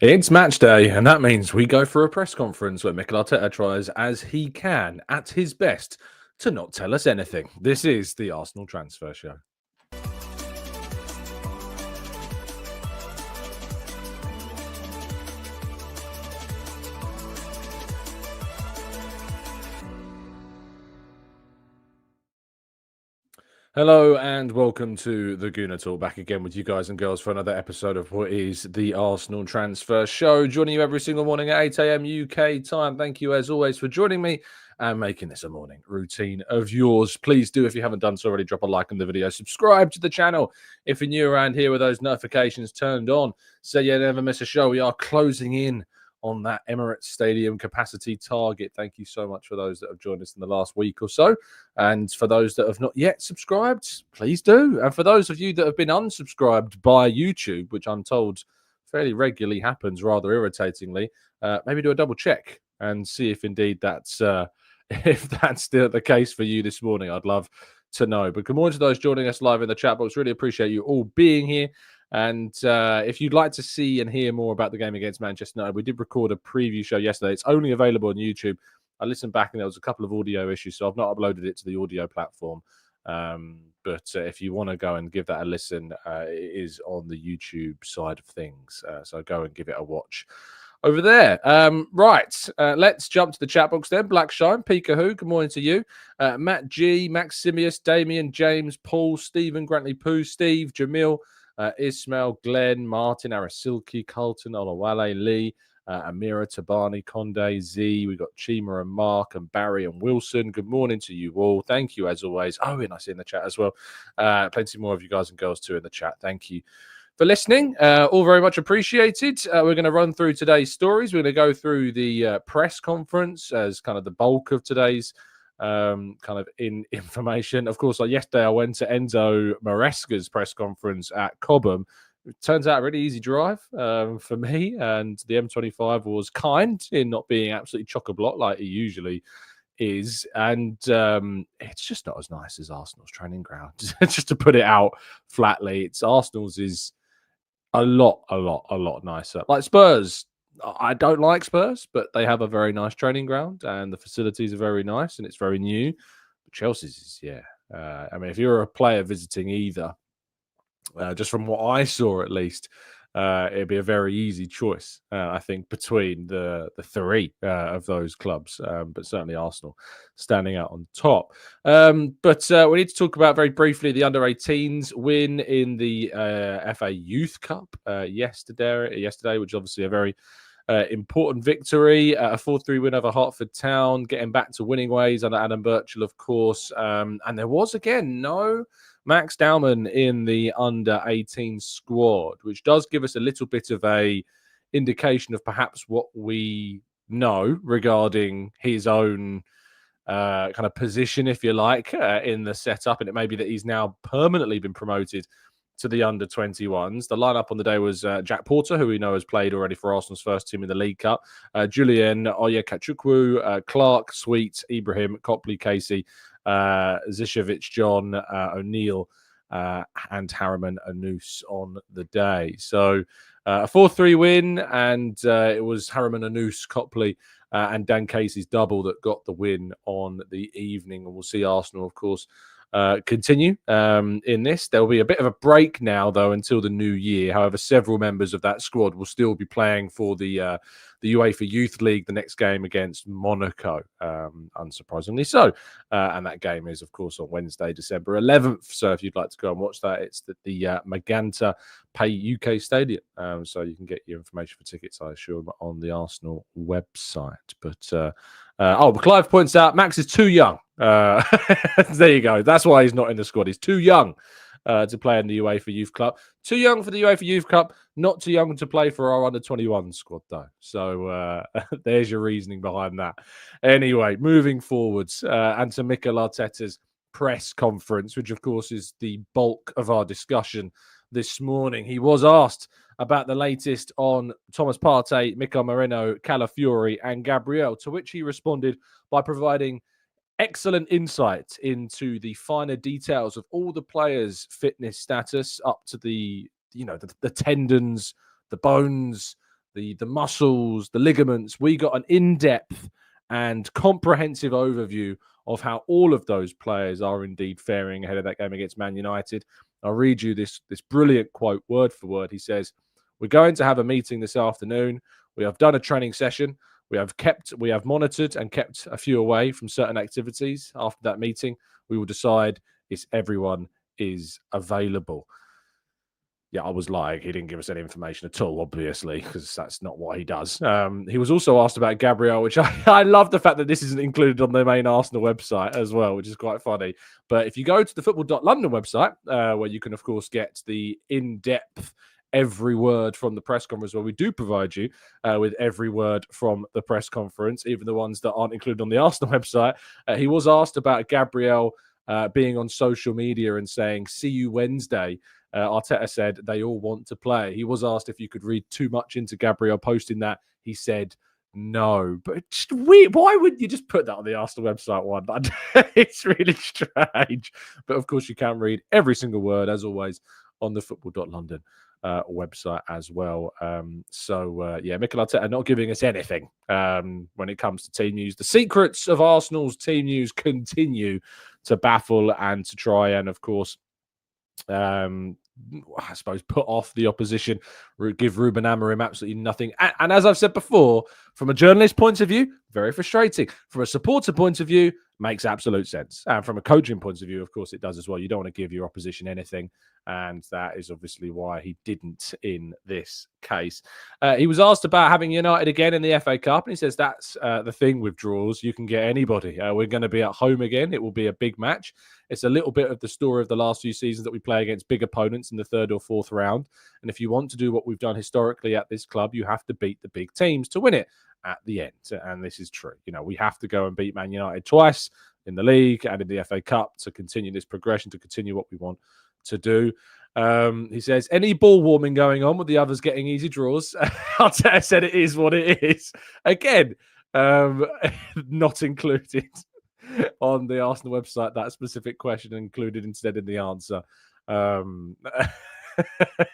It's match day, and that means we go for a press conference where Mikel Arteta tries as he can, at his best, to not tell us anything. This is the Arsenal Transfer Show. Hello and welcome to the Gooner Talk, back again with you guys and girls for another episode of what is the Arsenal Transfer Show. Joining you every single morning at 8 a.m. UK time. Thank you as always for joining me and making this a morning routine of yours. Please do, if you haven't done so already, drop a like on the video. Subscribe to the channel if you're new around here with those notifications turned on so you never miss a show. We are closing in on that Emirates Stadium capacity target. Thank you so much for those that have joined us in the last week or so. And for those that have not yet subscribed, please do. And for those of you that have been unsubscribed by YouTube, which I'm told fairly regularly happens rather irritatingly, maybe do a double check and see if indeed that's if that's still the case for you this morning. I'd love to know. But good morning to those joining us live in the chat box. Really appreciate you all being here. And if you'd like to see and hear more about the game against Manchester United, we did record a preview show yesterday. It's only available on YouTube. I listened back and there was a couple of audio issues, so I've not uploaded it to the audio platform. But if you want to go and give that a listen, it is on the YouTube side of things. So go and give it a watch over there. Right, let's jump to the chat box then. Black Shine, Peekahoo, good morning to you. Matt G, Maximius, Damien, James, Paul, Stephen, Grantley Poo, Steve, Jamil, Ismail, Glenn, Martin, Arasilki, Carlton, Olawale, Lee, Amira, Tabani, Conde, Z. We've got Chima and Mark and Barry and Wilson. Good morning to you all. Thank you as always. Oh, and I see in the chat as well. Plenty more of you guys and girls too in the chat. Thank you for listening. All very much appreciated. We're going to run through today's stories. We're going to go through the press conference as kind of the bulk of today's kind of information. Of course, like yesterday, I went to Enzo Maresca's press conference at Cobham. It turns out a really easy drive for me, and the M25 was kind in not being absolutely chock-a-block like it usually is, and it's just not as nice as Arsenal's training ground. Just to put it out flatly, it's Arsenal's is a lot nicer. Like Spurs, I don't like Spurs, but they have a very nice training ground and the facilities are very nice and it's very new. But Chelsea's is, yeah. I mean, if you're a player visiting either, just from what I saw at least, it'd be a very easy choice, I think, between the three of those clubs, but certainly Arsenal standing out on top. But we need to talk about very briefly the under-18s win in the FA Youth Cup yesterday, which is obviously a very important victory, a 4-3 win over Hertford Town, getting back to winning ways under Adam Birchall, of course. And there was, again, no Max Dowman in the under-18 squad, which does give us a little bit of a indication of perhaps what we know regarding his own kind of position, if you like, in the setup. And it may be that he's now permanently been promoted to the under-21s. The lineup on the day was Jack Porter, who we know has played already for Arsenal's first team in the League Cup, Julian Oyekachukwu, Clark, Sweet, Ibrahim, Copley, Casey, Zishevich, John, O'Neill, and Harriman Anous on the day. So a 4-3 win, and it was Harriman Anous, Copley, and Dan Casey's double that got the win on the evening. And we'll see Arsenal, of course, continue in this. There will be a bit of a break now, though, until the new year. However, several members of that squad will still be playing for the UEFA Youth League, the next game against Monaco, unsurprisingly so. And that game is, of course, on Wednesday, December 11th. So if you'd like to go and watch that, it's at the Magenta Pay UK Stadium. So you can get your information for tickets, I assume, on the Arsenal website. But Clive points out Max is too young. There you go. That's why he's not in the squad. He's too young to play in the UEFA Youth Cup. Too young for the UEFA Youth Cup. Not too young to play for our under-21 squad, though. So there's your reasoning behind that. Anyway, moving forwards and to Mikel Arteta's press conference, which, of course, is the bulk of our discussion this morning. He was asked about the latest on Thomas Partey, Mikel Merino, Calafiori, and Gabriel, to which he responded by providing excellent insight into the finer details of all the players' fitness status, up to the tendons, the bones, the muscles, the ligaments. We got an in-depth and comprehensive overview of how all of those players are indeed faring ahead of that game against Man United. I'll read you this brilliant quote word for word. He says, "We're going to have a meeting this afternoon. We have done a training session. We have monitored and kept a few away from certain activities. After that meeting, we will decide if everyone is available." Yeah, I was lying. He didn't give us any information at all, obviously, because that's not what he does. He was also asked about Gabriel, which I love the fact that this isn't included on the main Arsenal website as well, which is quite funny. But if you go to the football.london website, where you can, of course, get the in-depth every word from the press conference, where we do provide you with every word from the press conference, even the ones that aren't included on the Arsenal website. He was asked about Gabriel being on social media and saying, "See you Wednesday." Arteta said they all want to play. He was asked if you could read too much into Gabriel posting that. He said no. But it's just weird. Why wouldn't you just put that on the Arsenal website one? It's really strange. But of course, you can read every single word, as always, on the football.london website as well. Mikel Arteta not giving us anything when it comes to team news. The secrets of Arsenal's team news continue to baffle and to try and, of course, I suppose put off the opposition, give Ruben Amorim absolutely nothing. And as I've said before, from a journalist point of view, very frustrating. From a supporter point of view, makes absolute sense. And from a coaching point of view, of course, it does as well. You don't want to give your opposition anything. And that is obviously why he didn't in this case. He was asked about having United again in the FA Cup. And he says that's the thing with draws. You can get anybody. We're going to be at home again. It will be a big match. It's a little bit of the story of the last few seasons that we play against big opponents in the third or fourth round. And if you want to do what we've done historically at this club, you have to beat the big teams to win it at the end. And this is true. You know, we have to go and beat Man United twice in the league and in the FA Cup to continue this progression, to continue what we want to do. He says, any ball warming going on with the others getting easy draws? Arteta said it is what it is. Again, not included on the Arsenal website, that specific question included instead in the answer.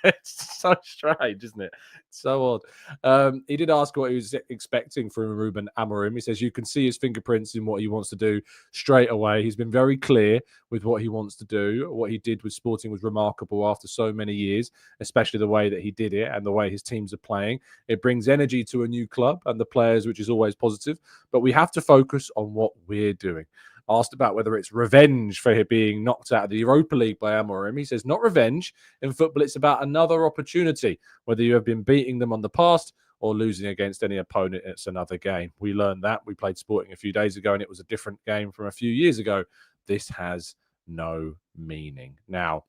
It's so strange, isn't it? So odd. He did ask what he was expecting from Ruben Amorim. He says you can see his fingerprints in what he wants to do straight away. He's been very clear with what he wants to do. What he did with Sporting was remarkable after so many years, especially the way that he did it and the way his teams are playing. It brings energy to a new club and the players, which is always positive. But we have to focus on what we're doing. Asked about whether it's revenge for him being knocked out of the Europa League by Amorim, he says, not revenge. In football, it's about another opportunity. Whether you have been beating them on the past or losing against any opponent, it's another game. We learned that. We played Sporting a few days ago, and it was a different game from a few years ago. This has no meaning. Now,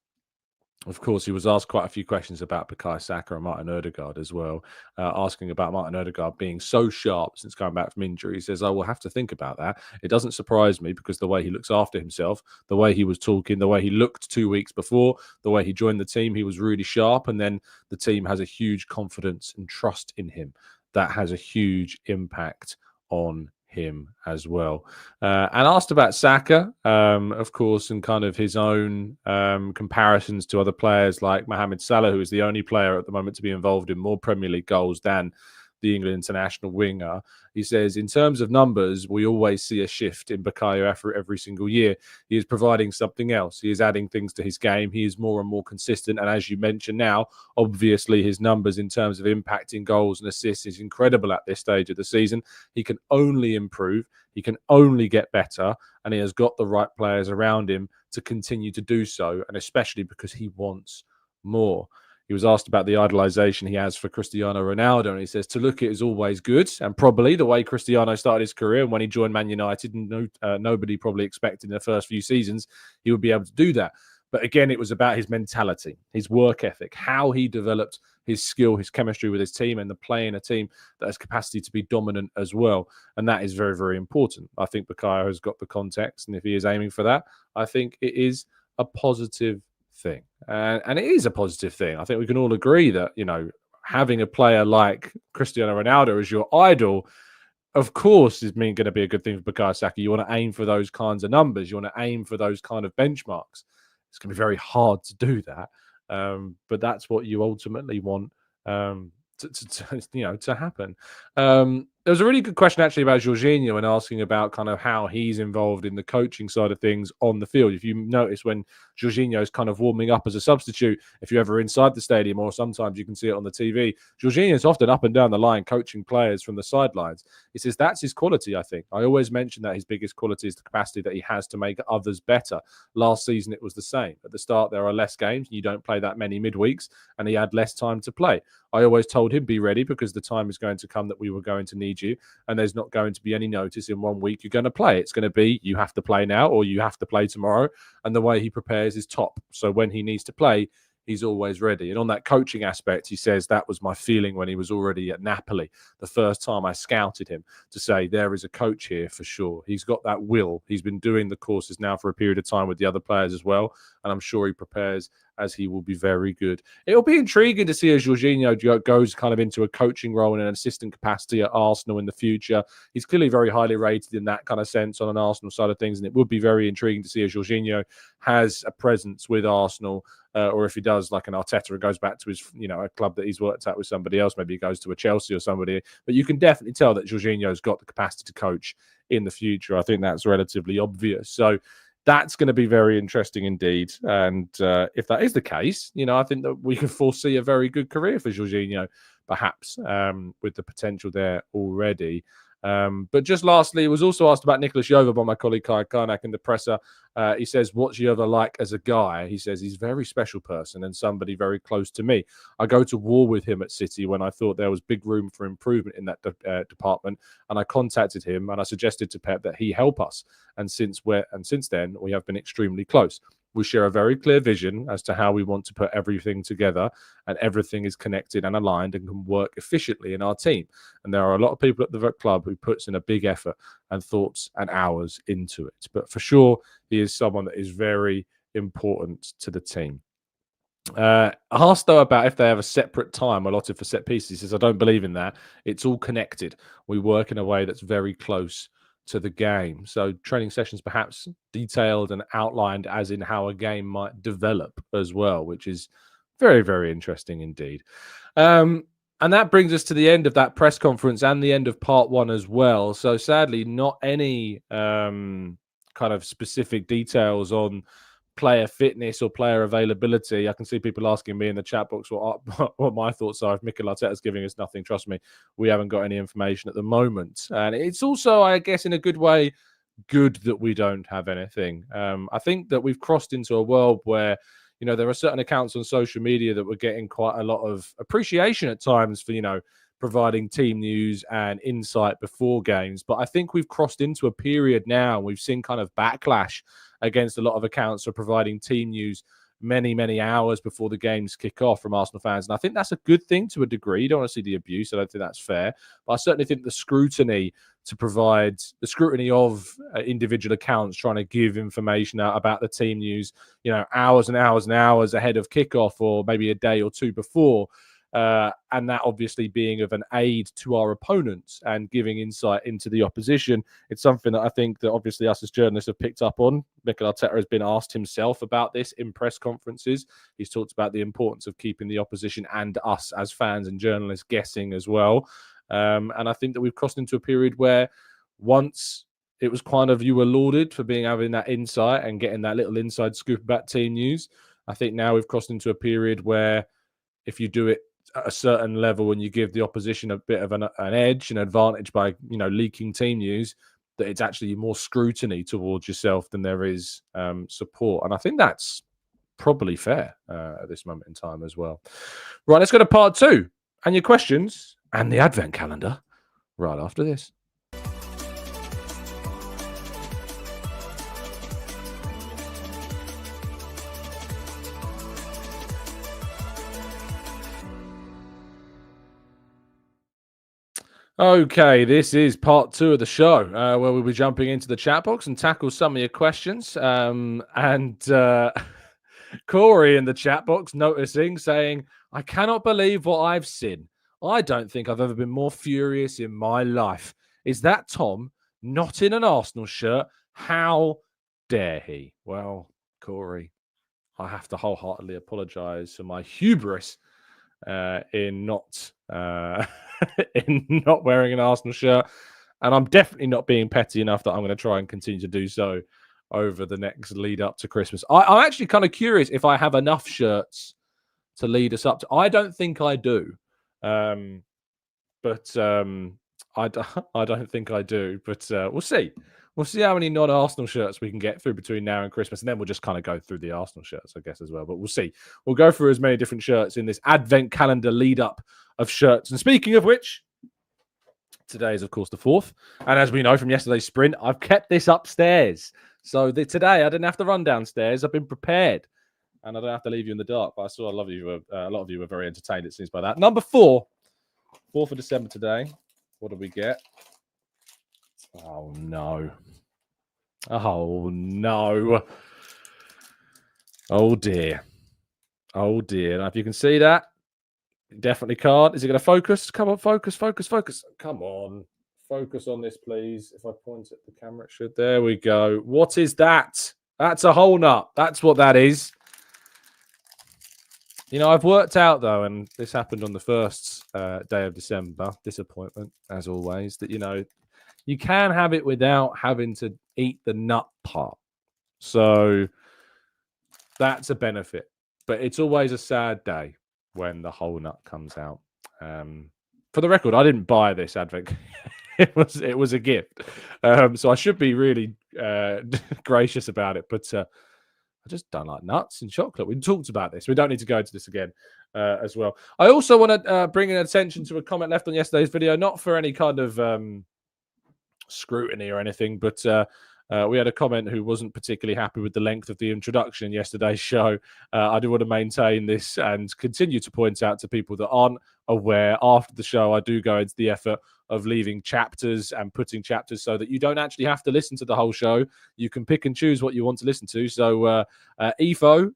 of course, he was asked quite a few questions about Bukayo Saka and Martin Odegaard as well, asking about Martin Odegaard being so sharp since coming back from injury. He says, I will have to think about that. It doesn't surprise me because the way he looks after himself, the way he was talking, the way he looked 2 weeks before, the way he joined the team, he was really sharp. And then the team has a huge confidence and trust in him. That has a huge impact on him as well. And asked about Saka, of course, and kind of his own comparisons to other players like Mohamed Salah, who is the only player at the moment to be involved in more Premier League goals than the England international winger. He says, in terms of numbers, we always see a shift in Bukayo every single year. He is providing something else. He is adding things to his game. He is more and more consistent. And as you mentioned now, obviously his numbers in terms of impacting goals and assists is incredible at this stage of the season. He can only improve. He can only get better. And he has got the right players around him to continue to do so. And especially because he wants more. He was asked about the idolization he has for Cristiano Ronaldo, and he says, to look at is always good, and probably the way Cristiano started his career and when he joined Man United, nobody probably expected in the first few seasons he would be able to do that. But again, it was about his mentality, his work ethic, how he developed his skill, his chemistry with his team, and the play in a team that has capacity to be dominant as well. And that is very, very important. I think Bukayo has got the context, and if he is aiming for that, I think it is a positive thing. And it is a positive thing. I think we can all agree that, you know, having a player like Cristiano Ronaldo as your idol, of course, is going to be a good thing for Bukayo Saka. You want to aim for those kinds of numbers. You want to aim for those kind of benchmarks. It's going to be very hard to do that. But that's what you ultimately want to to happen. There was a really good question actually about Jorginho and asking about kind of how he's involved in the coaching side of things on the field. If you notice when Jorginho is kind of warming up as a substitute, if you're ever inside the stadium or sometimes you can see it on the TV, Jorginho is often up and down the line coaching players from the sidelines. He says that's his quality, I think. I always mention that his biggest quality is the capacity that he has to make others better. Last season, it was the same. At the start, there are less games. You don't play that many midweeks, and he had less time to play. I always told him, be ready because the time is going to come that we were going to need you. And there's not going to be any notice in 1 week you're going to play. It's going to be you have to play now or you have to play tomorrow. And the way he prepares is top. So when he needs to play, he's always ready. And on that coaching aspect, he says that was my feeling when he was already at Napoli. The first time I scouted him to say there is a coach here for sure. He's got that will. He's been doing the courses now for a period of time with the other players as well. And I'm sure he prepares as he will be very good. It'll be intriguing to see as Jorginho goes kind of into a coaching role in an assistant capacity at Arsenal in the future. He's clearly very highly rated in that kind of sense on an Arsenal side of things, and it would be very intriguing to see as Jorginho has a presence with Arsenal, or if he does like an Arteta and goes back to his, a club that he's worked at with somebody else, maybe he goes to a Chelsea or somebody. But you can definitely tell that Jorginho's got the capacity to coach in the future. I think that's relatively obvious. So that's going to be very interesting indeed. And if that is the case, I think that we can foresee a very good career for Jorginho, perhaps, with the potential there already. But just lastly, it was also asked about Nicholas Jova by my colleague Kai Karnak in the presser. He says, what's Jova like as a guy? He says he's a very special person and somebody very close to me. I go to war with him at City when I thought there was big room for improvement in that department. And I contacted him and I suggested to Pep that he help us. And since then, we have been extremely close. We share a very clear vision as to how we want to put everything together, and everything is connected and aligned and can work efficiently in our team. And there are a lot of people at the club who puts in a big effort and thoughts and hours into it. But for sure, he is someone that is very important to the team. Asked though about if they have a separate time allotted for set pieces. He says, I don't believe in that. It's all connected. We work in a way that's very close to the game. So training sessions perhaps detailed and outlined as in how a game might develop as well, which is very, very interesting indeed. And that brings us to the end of that press conference and the end of part one as well. So sadly, not any kind of specific details on player fitness or player availability. I can see people asking me in the chat box what my thoughts are. If Mikel Arteta's giving us nothing, trust me, we haven't got any information at the moment. And it's also, I guess, in a good way, good that we don't have anything. I think that we've crossed into a world where, there are certain accounts on social media that were getting quite a lot of appreciation at times for, providing team news and insight before games. But I think we've crossed into a period now. We've seen kind of backlash against a lot of accounts for providing team news many, many hours before the games kick off from Arsenal fans. And I think that's a good thing to a degree. You don't want to see the abuse. I don't think that's fair. But I certainly think the scrutiny of individual accounts trying to give information out about the team news, hours and hours and hours ahead of kickoff or maybe a day or two before, and that obviously being of an aid to our opponents and giving insight into the opposition. It's something that I think that obviously us as journalists have picked up on. Mikel Arteta has been asked himself about this in press conferences. He's talked about the importance of keeping the opposition and us as fans and journalists guessing as well. And I think that we've crossed into a period where once it was kind of you were lauded for having that insight and getting that little inside scoop about team news. I think now we've crossed into a period where if you do it at a certain level and you give the opposition a bit of an edge, an advantage by, leaking team news, that it's actually more scrutiny towards yourself than there is support. And I think that's probably fair at this moment in time as well. Right, let's go to part two and your questions and the advent calendar right after this. Okay, this is part two of the show where we'll be jumping into the chat box and tackle some of your questions. Corey in the chat box saying, I cannot believe what I've seen. I don't think I've ever been more furious in my life. Is that Tom not in an Arsenal shirt? How dare he? Well, Corey, I have to wholeheartedly apologise for my hubris in not in not wearing an Arsenal shirt, and I'm definitely not being petty enough that I'm going to try and continue to do so over the next lead up to Christmas. I'm actually kind of curious if I have enough shirts to lead us up to. I don't think I do, but I don't think I do. But we'll see. We'll see how many non-Arsenal shirts we can get through between now and Christmas, and then we'll just kind of go through the Arsenal shirts, I guess, as well. But we'll see. We'll go through as many different shirts in this Advent calendar lead-up of shirts. And speaking of which, today is, of course, the 4th. And as we know from yesterday's sprint, I've kept this upstairs. So today I didn't have to run downstairs. I've been prepared. And I don't have to leave you in the dark. But I saw a lot of you were very entertained, it seems, by that. Number 4. 4th of December today. What do we get? Oh, no. Oh, no. Oh, dear. Oh, dear. Now, if you can see that, you definitely can't. Is it going to focus? Come on, focus. Come on. Focus on this, please. If I point at the camera, it should. There we go. What is that? That's a whole nut. That's what that is. You know, I've worked out, though, and this happened on the first day of December, disappointment, as always, that, you know, you can have it without having to eat the nut part. So that's a benefit. But it's always a sad day when the whole nut comes out. For the record, I didn't buy this Advent. It was a gift. So I should be really gracious about it. But I just don't like nuts and chocolate. We talked about this. We don't need to go into this again as well. I also want to bring attention to a comment left on yesterday's video, not for any kind of scrutiny or anything, but we had a comment who wasn't particularly happy with the length of the introduction in yesterday's show. I do want to maintain this and continue to point out to people that aren't aware, after the show, I do go into the effort of leaving chapters and putting chapters so that you don't actually have to listen to the whole show. You can pick and choose what you want to listen to. So Efo,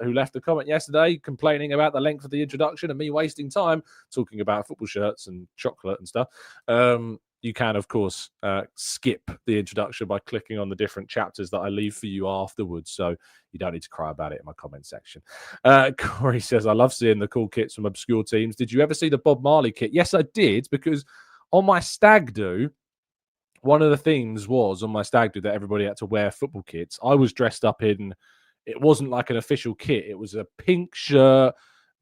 who left a comment yesterday complaining about the length of the introduction and me wasting time talking about football shirts and chocolate and stuff, you can, of course, skip the introduction by clicking on the different chapters that I leave for you afterwards. So you don't need to cry about it in my comment section. Corey says, I love seeing the cool kits from obscure teams. Did you ever see the Bob Marley kit? Yes, I did, because on my stag do, one of the themes was on my stag do that everybody had to wear football kits. I was dressed up in, it wasn't like an official kit. It was a pink shirt,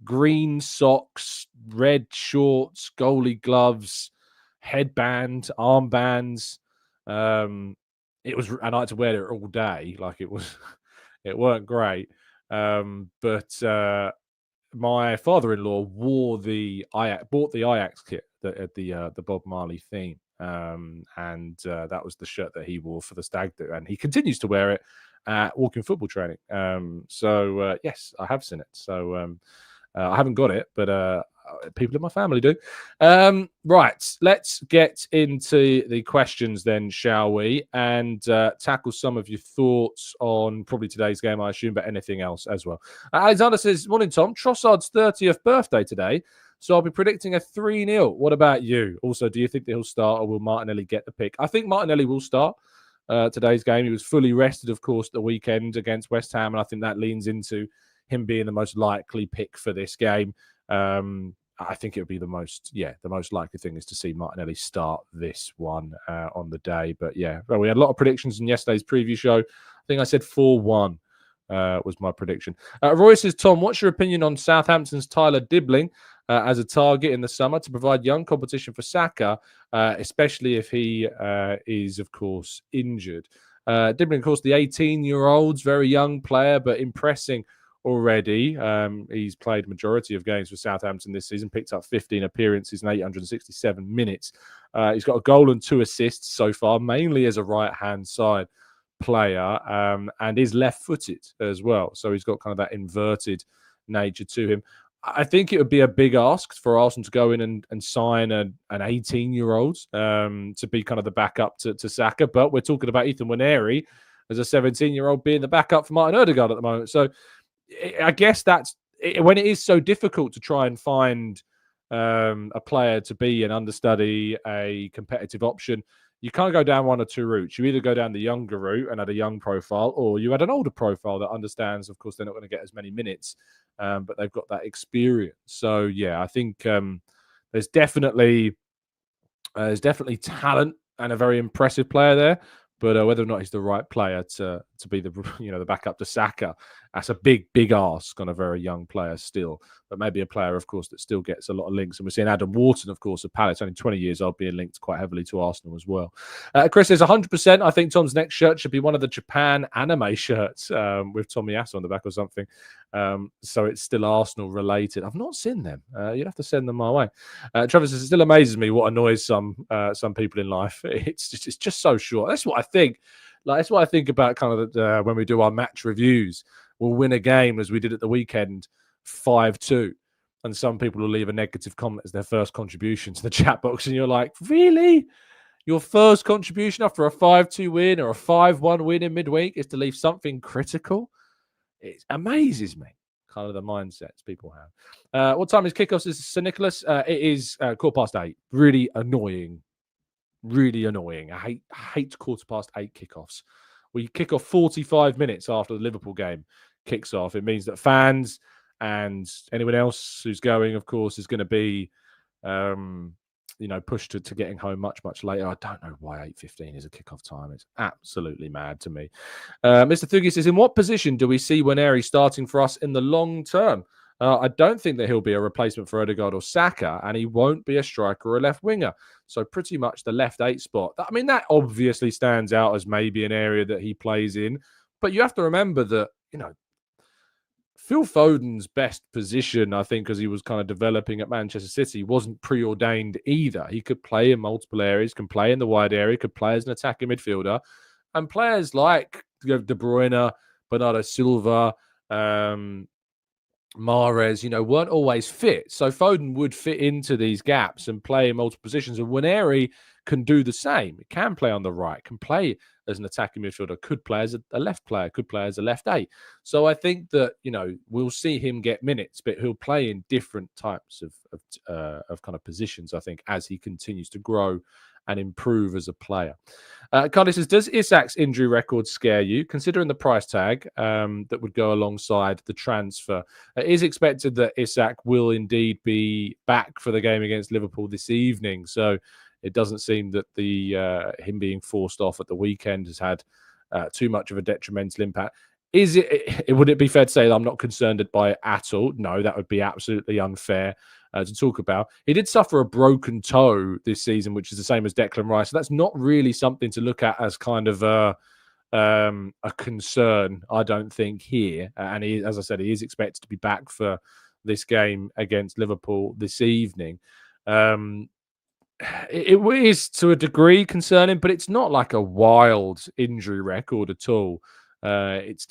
green socks, red shorts, goalie gloves, headband, armbands. It was, and I had to wear it all day. Like it weren't great. But my father-in-law bought the Ajax kit at the Bob Marley theme. And that was the shirt that he wore for the stag do, and he continues to wear it at walking football training. So yes, I have seen it. So I haven't got it, but people in my family do. Right, let's get into the questions then, shall we? And tackle some of your thoughts on probably today's game, I assume, but anything else as well. Alexander says, morning, Tom. Trossard's 30th birthday today, so I'll be predicting a 3-0. What about you? Also, do you think that he'll start, or will Martinelli get the pick? I think Martinelli will start today's game. He was fully rested, of course, the weekend against West Ham, and I think that leans into him being the most likely pick for this game. I think it would be the most likely thing is to see Martinelli start this one on the day. But yeah, well, we had a lot of predictions in yesterday's preview show. I think I said 4-1 was my prediction. Roy says, Tom, what's your opinion on Southampton's Tyler Dibbling as a target in the summer to provide young competition for Saka, especially if he is, of course, injured? Dibbling, of course, the 18-year-old's very young player, but impressing already. He's played majority of games for Southampton this season, picked up 15 appearances in 867 minutes. He's got a goal and 2 assists so far, mainly as a right-hand side player, and is left-footed as well. So he's got kind of that inverted nature to him. I think it would be a big ask for Arsenal to go in and sign an 18-year-old to be kind of the backup to Saka. But we're talking about Ethan Nwaneri as a 17-year-old being the backup for Martin Odegaard at the moment. So I guess that's when it is so difficult to try and find a player to be an understudy, a competitive option. you can't go down one or two routes. You either go down the younger route and add a young profile, or you add an older profile that understands, of course, they're not going to get as many minutes, but they've got that experience. So, yeah, I think there's definitely talent and a very impressive player there. But whether or not he's the right player to be the backup to Saka, that's a big ask on a very young player still. But maybe a player, of course, that still gets a lot of links. And we're seeing Adam Wharton, of course, of Palace, only 20 years old, being linked quite heavily to Arsenal as well. Chris says 100%. I think Tom's next shirt should be one of the Japan anime shirts with Tommy Asso on the back or something. So it's still Arsenal related. I've not seen them. You'd have to send them my way. Trevor says it still amazes me what annoys some people in life. It's just so short. That's what I think. Like, that's what I think about kind of when we do our match reviews. We'll win a game as we did at the weekend, 5-2, and some people will leave a negative comment as their first contribution to the chat box, and you're like, really? Your first contribution after a 5-2 win or a 5-1 win in midweek is to leave something critical? It amazes me, kind of the mindsets people have. What time is kickoffs, is Sir Nicholas? It is 8:15. Really annoying. Really annoying. I hate 8:15 kickoffs. We kick off 45 minutes after the Liverpool game kicks off. It means that fans and anyone else who's going, of course, is going to be pushed to getting home much later. I don't know why 8:15 is a kickoff time. It's absolutely mad to me. Mr. Thugi says, in what position do we see Waneri starting for us in the long term? I don't think that he'll be a replacement for Odegaard or Saka, and he won't be a striker or a left winger. So pretty much the left 8 spot. I mean, that obviously stands out as maybe an area that he plays in. But you have to remember that, Phil Foden's best position, I think, as he was kind of developing at Manchester City, wasn't preordained either. He could play in multiple areas, can play in the wide area, could play as an attacking midfielder. And players like De Bruyne, Bernardo Silva, Mahrez, weren't always fit. So Foden would fit into these gaps and play in multiple positions. And Waneri can do the same. He can play on the right, can play as an attacking midfielder, could play as a left player, could play as a left 8. So I think that, we'll see him get minutes, but he'll play in different types of kind of positions, I think, as he continues to grow and improve as a player. Carly says, does Isak's injury record scare you, considering the price tag that would go alongside the transfer? It is expected that Isak will indeed be back for the game against Liverpool this evening. So it doesn't seem that him being forced off at the weekend has had too much of a detrimental impact. Would it be fair to say that I'm not concerned by it at all? No, that would be absolutely unfair to talk about. He did suffer a broken toe this season, which is the same as Declan Rice. So that's not really something to look at as kind of a concern, I don't think, here. And he, as I said, he is expected to be back for this game against Liverpool this evening. It is to a degree concerning, but it's not like a wild injury record at all. It's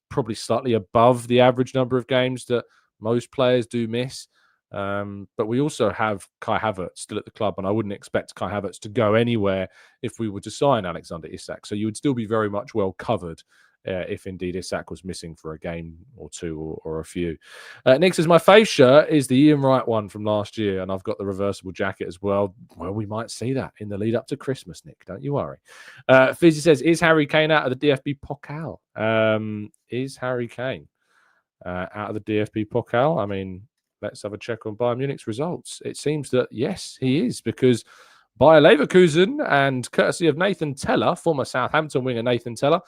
probably slightly above the average number of games that most players do miss. But we also have Kai Havertz still at the club, and I wouldn't expect Kai Havertz to go anywhere if we were to sign Alexander Isak. So you would still be very much well covered if indeed Isak was missing for a game or two or a few. Nick says, my fave shirt is the Ian Wright one from last year, and I've got the reversible jacket as well. Well, we might see that in the lead up to Christmas, Nick. Don't you worry. Fizzy says, is Harry Kane out of the DFB Pokal? Is Harry Kane out of the DFB Pokal? I mean, let's have a check on Bayern Munich's results. It seems that, yes, he is, because Bayer Leverkusen, and courtesy of Nathan Teller, former Southampton winger Nathan Teller,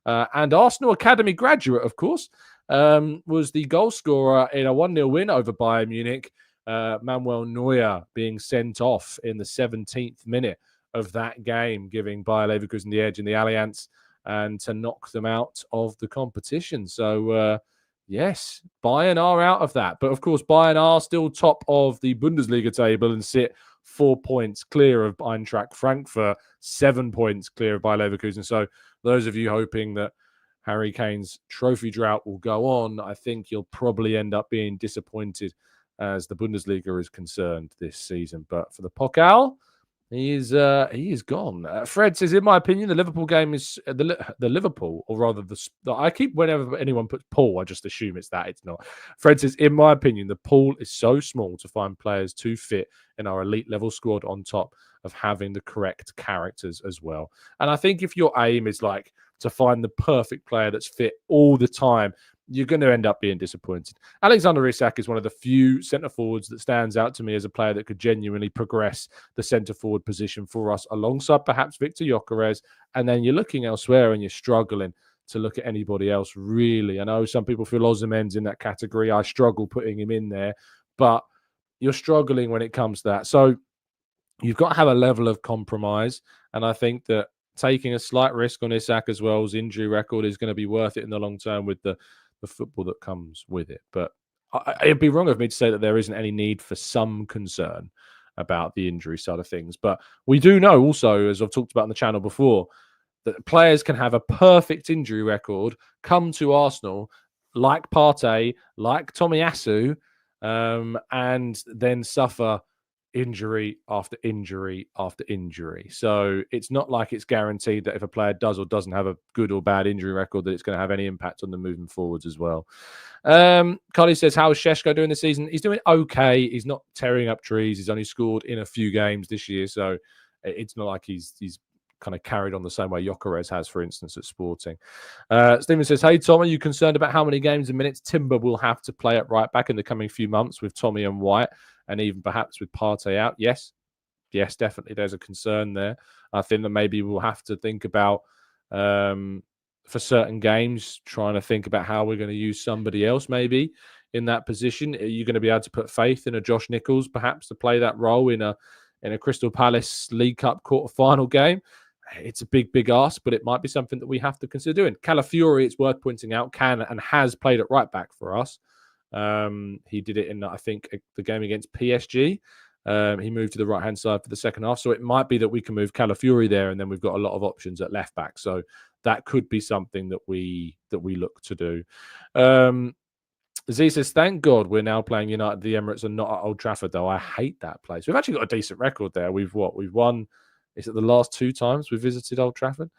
and Arsenal Academy graduate, of course, was the goal scorer in a 1-0 win over Bayern Munich. Manuel Neuer being sent off in the 17th minute of that game, giving Bayer Leverkusen the edge in the Allianz and to knock them out of the competition. So, yes, Bayern are out of that. But, of course, Bayern are still top of the Bundesliga table and sit 4 points clear of Eintracht Frankfurt, 7 points clear of Bayer Leverkusen. So those of you hoping that Harry Kane's trophy drought will go on, I think you'll probably end up being disappointed as the Bundesliga is concerned this season. But for the Pokal, He is gone. Fred says, in my opinion, the Liverpool game is the Liverpool, or rather I keep whenever anyone puts Paul, I just assume it's that. It's not. Fred says, in my opinion, the pool is so small to find players too fit in our elite level squad on top of having the correct characters as well. And I think if your aim is like to find the perfect player that's fit all the time, you're going to end up being disappointed. Alexander Isak is one of the few centre forwards that stands out to me as a player that could genuinely progress the centre forward position for us, alongside perhaps Victor Gyökeres. And then you're looking elsewhere and you're struggling to look at anybody else, really. I know some people feel Osimhen's in that category. I struggle putting him in there, but you're struggling when it comes to that. So you've got to have a level of compromise. And I think that taking a slight risk on Isak as well as injury record is going to be worth it in the long term with the football that comes with it. But it'd be wrong of me to say that there isn't any need for some concern about the injury side of things. But we do know also, as I've talked about on the channel before, that players can have a perfect injury record, come to Arsenal, like Partey, like Tomiyasu, and then suffer injury after injury after injury. So it's not like it's guaranteed that if a player does or doesn't have a good or bad injury record, that it's going to have any impact on them moving forwards as well. Carly says, how is Šeško doing this season? He's doing okay. He's not tearing up trees. He's only scored in a few games this year. So it's not like he's kind of carried on the same way Gyökeres has, for instance, at Sporting. Stephen says, hey, Tom, are you concerned about how many games and minutes Timber will have to play at right back in the coming few months with Tommy and White, and even perhaps with Partey out? Yes, definitely. There's a concern there. I think that maybe we'll have to think about, for certain games, trying to think about how we're going to use somebody else maybe in that position. Are you going to be able to put faith in a Josh Nichols perhaps to play that role in a Crystal Palace League Cup quarter-final game? It's a big ask, but it might be something that we have to consider doing. Calafiori, it's worth pointing out, can and has played at right back for us. He did it in, I think, the game against PSG. He moved to the right-hand side for the second half. So it might be that we can move Calafiori there, and then we've got a lot of options at left back. So that could be something that we look to do. Z says, thank God we're now playing United at the Emirates and not at Old Trafford, though. I hate that place. We've actually got a decent record there. We've won, is it the last 2 times we visited Old Trafford?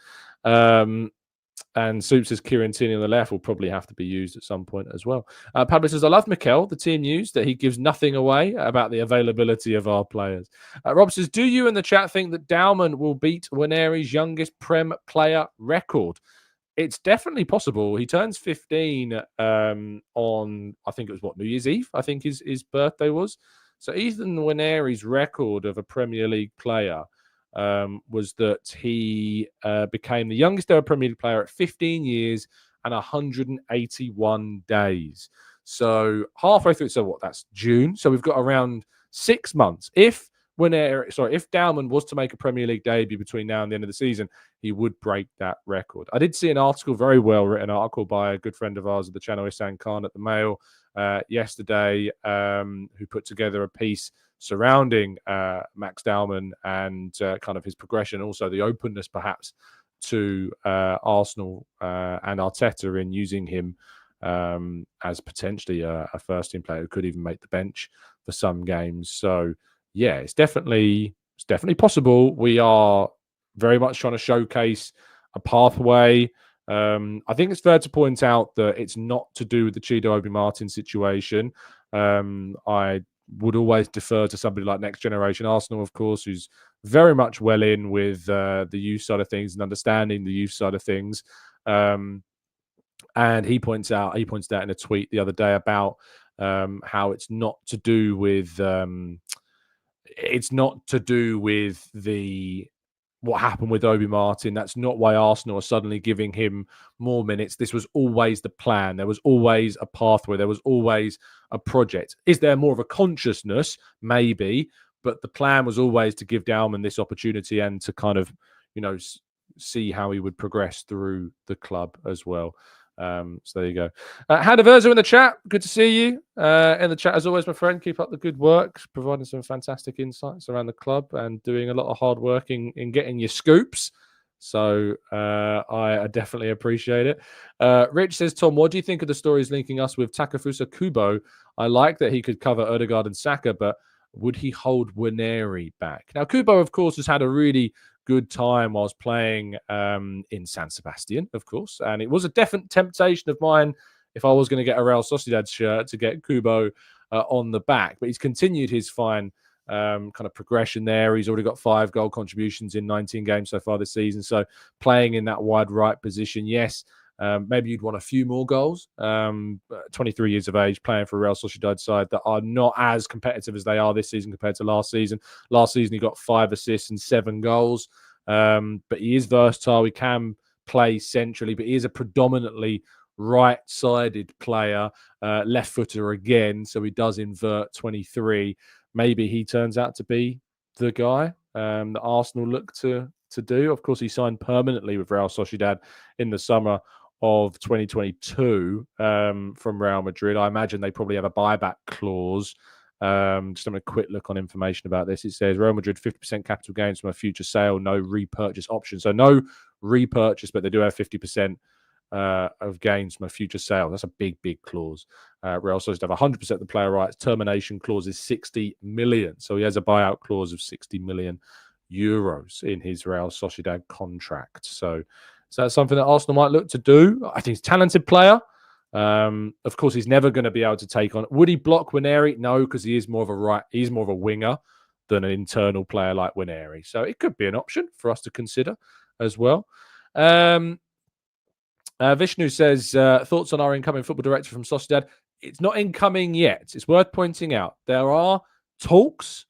And Soup says Kieran Tierney on the left will probably have to be used at some point as well. Pablo says, I love Mikel, the team news, that he gives nothing away about the availability of our players. Rob says, do you in the chat think that Dowman will beat Waneri's youngest Prem player record? It's definitely possible. He turns 15 on, I think it was New Year's Eve, I think his birthday was. So Ethan Waneri's record of a Premier League player was that he became the youngest ever Premier League player at 15 years and 181 days. So halfway through, so that's June. So we've got around 6 months. If Dowman was to make a Premier League debut between now and the end of the season, he would break that record. I did see an article, very well written article by a good friend of ours of the channel, Isan Khan at the Mail, yesterday, who put together a piece surrounding Max Dowman and kind of his progression, also the openness perhaps to Arsenal and Arteta in using him as potentially a first-team player who could even make the bench for some games. So yeah, it's definitely possible. We are very much trying to showcase a pathway. I think it's fair to point out that it's not to do with the Chido Obi Martin situation. I would always defer to somebody like Next Generation Arsenal, of course, who's very much well in with the youth side of things and understanding the youth side of things. And he pointed out in a tweet the other day about how it's not to do with what happened with Obi Martin. That's not why Arsenal are suddenly giving him more minutes. This was always the plan. There was always a pathway. There was always a project. Is there more of a consciousness? Maybe. But the plan was always to give Dowman this opportunity and to kind of, see how he would progress through the club as well. So there you go. Hadaverza in the chat. Good to see you in the chat as always, my friend. Keep up the good work, providing some fantastic insights around the club and doing a lot of hard work in getting your scoops. So I definitely appreciate it. Rich says, Tom, what do you think of the stories linking us with Takefusa Kubo? I like that he could cover Odegaard and Saka, but Would he hold Winery back? Now, Kubo, of course, has had a really good time whilst playing in San Sebastian, of course. And it was a definite temptation of mine, if I was going to get a Real Sociedad shirt, to get Kubo on the back. But he's continued his fine kind of progression there. He's already got 5 goal contributions in 19 games so far this season. So playing in that wide right position, yes. Maybe you'd want a few more goals. 23 years of age, playing for a Real Sociedad side that are not as competitive as they are this season compared to last season. Last season, he got 5 assists and 7 goals. But he is versatile. He can play centrally, but he is a predominantly right-sided player, left-footer again. So he does invert 23. Maybe he turns out to be the guy that Arsenal look to do. Of course, he signed permanently with Real Sociedad in the summer of 2022 from Real Madrid. I imagine they probably have a buyback clause. Just having a quick look on information about this. It says Real Madrid 50% capital gains from a future sale, no repurchase option. So no repurchase, but they do have 50% of gains from a future sale. That's a big, big clause. Real Sociedad have 100% of the player rights. Termination clause is 60 million. So he has a buyout clause of 60 million euros in his Real Sociedad contract. So that's something that Arsenal might look to do. I think he's a talented player. Of course, he's never going to be able to take on. Would he block Winery? No, because he's more of a winger than an internal player like Winery. So it could be an option for us to consider as well. Vishnu says, thoughts on our incoming football director from Sociedad? It's not incoming yet. It's worth pointing out. There are talks.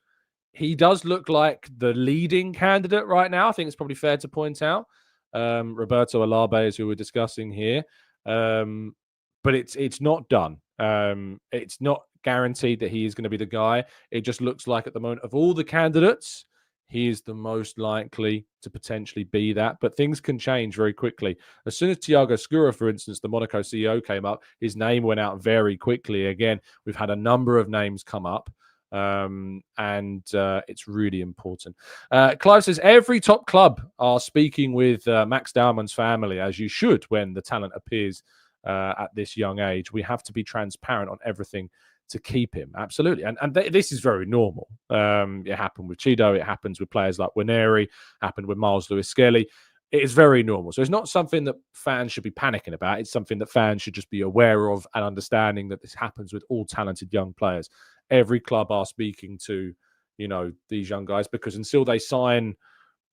He does look like the leading candidate right now. I think it's probably fair to point out. Roberto Alabe, as we were discussing here. But it's not done. It's not guaranteed that he is going to be the guy. It just looks like at the moment, of all the candidates, he is the most likely to potentially be that. But things can change very quickly. As soon as Thiago Skura, for instance, the Monaco CEO, came up, his name went out very quickly. Again, we've had a number of names come up. And it's really important. Clive says every top club are speaking with Max Daumann's family, as you should when the talent appears at this young age. We have to be transparent on everything to keep him. Absolutely. And this is very normal. It happened with Chido. It happens with players like Winery, happened with Miles Lewis-Skelly. It is very normal. So it's not something that fans should be panicking about. It's something that fans should just be aware of and understanding that this happens with all talented young players. Every club are speaking to, these young guys, because until they sign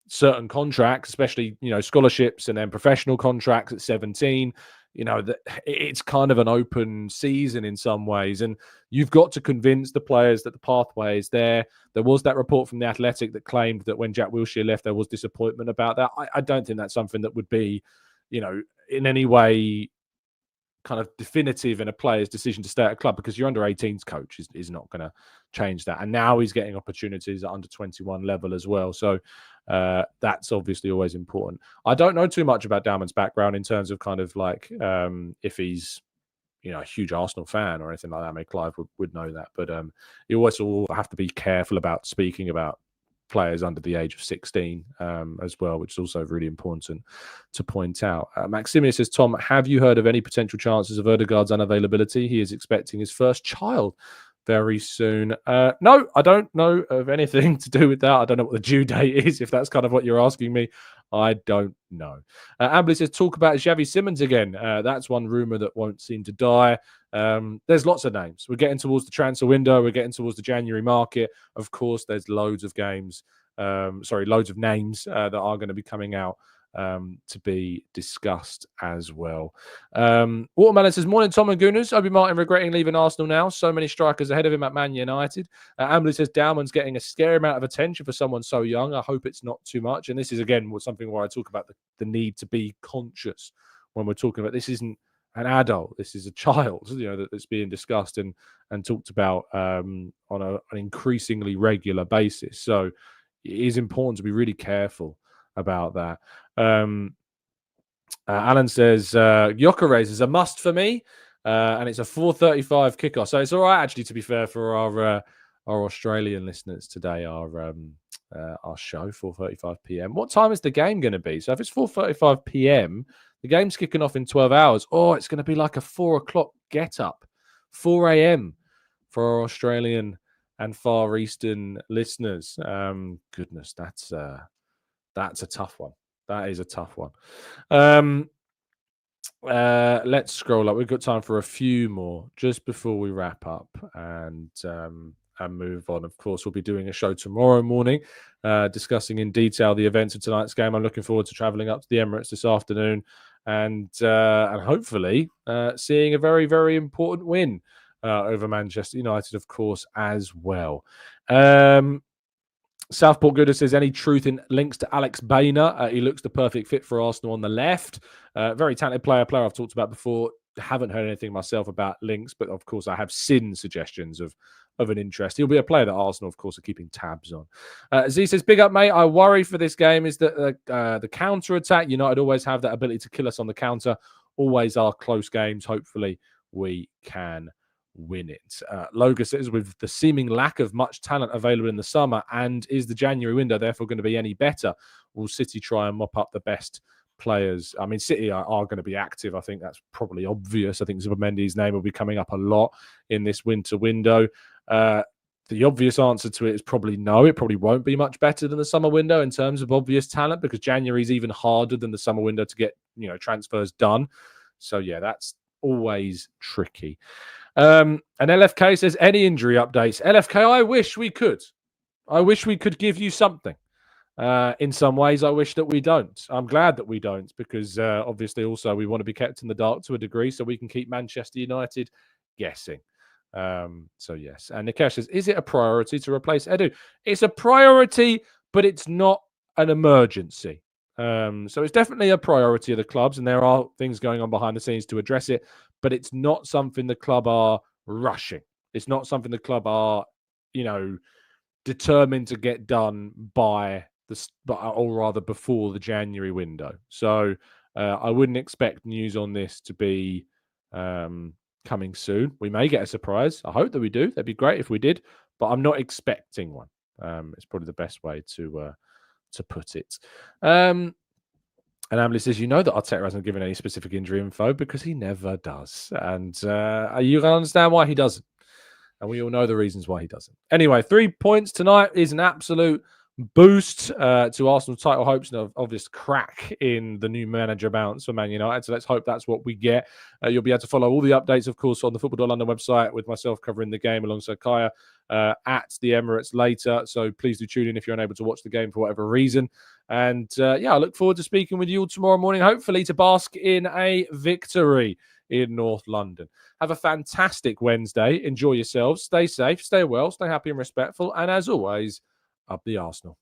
certain contracts, especially, scholarships and then professional contracts at 17, it's kind of an open season in some ways. And you've got to convince the players that the pathway is there. There was that report from The Athletic that claimed that when Jack Wilshere left, there was disappointment about that. I don't think that's something that would be, in any way kind of definitive in a player's decision to stay at a club, because your under 18s coach is not going to change that. And now he's getting opportunities at under 21 level as well. So that's obviously always important. I don't know too much about Daumann's background in terms of kind of like if he's, a huge Arsenal fan or anything like that. Maybe Clive would know that. But you always have to be careful about speaking about players under the age of 16 as well, which is also really important to point out. Maximius says, Tom, have you heard of any potential chances of Ødegaard's unavailability? He is expecting his first child very soon. No, I don't know of anything to do with that. I don't know what the due date is, if that's kind of what you're asking me. I don't know. Ambly says, talk about Xavi Simons again. That's one rumour that won't seem to die. There's lots of names. We're getting towards the transfer window. We're getting towards the January market. Of course, there's loads of names that are going to be coming out to be discussed as well. Watermelon says, morning, Tom and Gooners. Obi Martin regretting leaving Arsenal now. So many strikers ahead of him at Man United. Ambly says, Daumann's getting a scary amount of attention for someone so young. I hope it's not too much. And this is, again, something where I talk about the need to be conscious when we're talking about this. Isn't an adult. This is a child, that's being discussed and talked about on an increasingly regular basis. So it is important to be really careful about that. Alan says, Gyökeres is a must for me, and it's a 4:35 kickoff. So it's all right, actually, to be fair, for our Australian listeners today, our show, 4:35 p.m. What time is the game going to be? So if it's 4:35 p.m., the game's kicking off in 12 hours. Oh, it's going to be like a 4 o'clock get up, 4 a.m. for our Australian and Far Eastern listeners. Goodness, that's a tough one. That is a tough one. Let's scroll up. We've got time for a few more just before we wrap up and move on. Of course, we'll be doing a show tomorrow morning, discussing in detail the events of tonight's game. I'm looking forward to travelling up to the Emirates this afternoon and hopefully seeing a very, very important win over Manchester United, of course, as well. Southport Gooder says, any truth in links to Alex Bainer? He looks the perfect fit for Arsenal on the left. Very talented player I've talked about before. Haven't heard anything myself about links, but of course I have seen suggestions of an interest. He'll be a player that Arsenal, of course, are keeping tabs on. Z says, big up, mate. I worry for this game is that the counter-attack, United always have that ability to kill us on the counter. Always are close games. Hopefully we can win it. Loga says, with the seeming lack of much talent available in the summer, and is the January window therefore going to be any better? Will City try and mop up the best players? I mean, City are going to be active. I think that's probably obvious. I think Zubimendi's name will be coming up a lot in this winter window. The obvious answer to it is probably no. It probably won't be much better than the summer window in terms of obvious talent, because January is even harder than the summer window to get transfers done. So yeah, that's always tricky. And LFK says, any injury updates? LFK, I wish we could. I wish we could give you something. In some ways, I wish that we don't. I'm glad that we don't, because obviously also we want to be kept in the dark to a degree so we can keep Manchester United guessing. So yes. And Nikesh says, is it a priority to replace Edu? It's a priority, but it's not an emergency. So it's definitely a priority of the clubs, and there are things going on behind the scenes to address it, but it's not something the club are rushing. It's not something the club are, determined to get done by or rather before the January window. So I wouldn't expect news on this to be coming soon. We may get a surprise. I hope that we do. That'd be great if we did, but I'm not expecting one. It's probably the best way to put it. And Emily says, that Arteta hasn't given any specific injury info because he never does. And you can understand why he doesn't. And we all know the reasons why he doesn't. Anyway, 3 points tonight is an absolute boost to Arsenal title hopes, and of obvious crack in the new manager bounce for Man United. So let's hope that's what we get. You'll be able to follow all the updates, of course, on the Football.London website with myself covering the game alongside Kaya at the Emirates later. So please do tune in if you're unable to watch the game for whatever reason. And I look forward to speaking with you all tomorrow morning, hopefully to bask in a victory in North London. Have a fantastic Wednesday. Enjoy yourselves. Stay safe, stay well, stay happy and respectful. And as always, up the Arsenal.